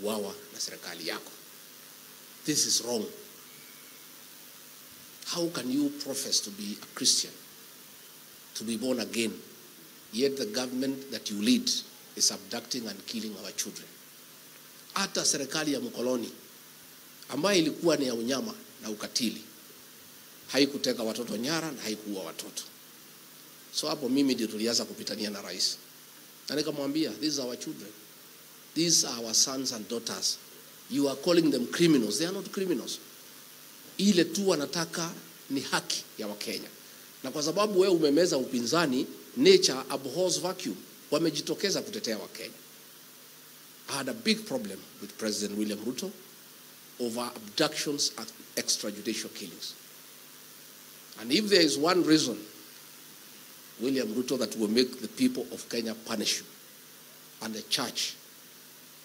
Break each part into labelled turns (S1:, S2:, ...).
S1: kuuawa na serikali yako. This is wrong. How can you profess to be a Christian, to be born again, yet the government that you lead is abducting and killing our children? Hata serikali ya mkoloni ambayo ilikuwa ni ya unyama na ukatili haikuteka watoto nyara na haikuua watoto. So hapo mimi ndio tulianza kupitania na rais. Na nikamwambia, these are our children. These are our sons and daughters. You are calling them criminals. They are not criminals. Ile tu wanataka ni haki ya Wakenya. Na kwa sababu wewe umemeza upinzani, nature abhors vacuum. Wamejitokeza kutetea Wakenya. I had a big problem with President William Ruto over abductions and extrajudicial killings. And if there is one reason, William Ruto, that will make the people of Kenya punish you, and the church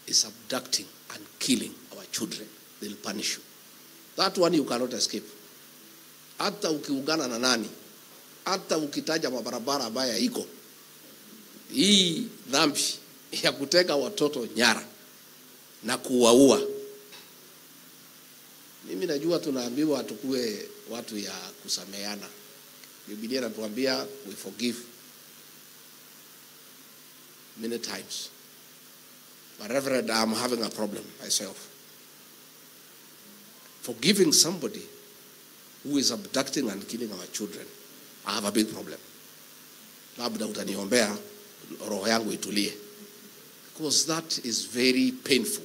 S1: is abducting and killing our children, they'll punish you. That one you cannot escape. Hata ukiungana na nani, hata ukitaja mabarabara ambayo iko, hii dhambi ya kuteka watoto nyara na kuwaua. Mimi najua tunaambiwa tukue watu ya kusameheana. Biblia inatuambia we forgive many times. But Reverend, I'm having a problem myself. Forgiving somebody who is abducting and killing our children, I have a big problem. Labda utaniombea roho yangu itulie. Because that is very painful.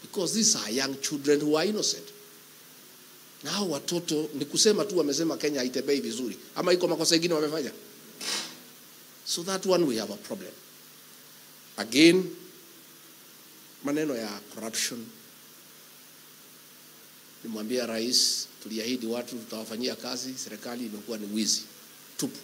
S1: Because these are young children who are innocent. Na hao watoto ni kusema tu wamesema Kenya haitembei vizuri ama iko makosa mengine wamefanya. So that one we have a problem. Again, maneno ya corruption. Nimwambia rais, tuliahidi watu tutawafanyia kazi, serikali imekuwa ni wizi tupu.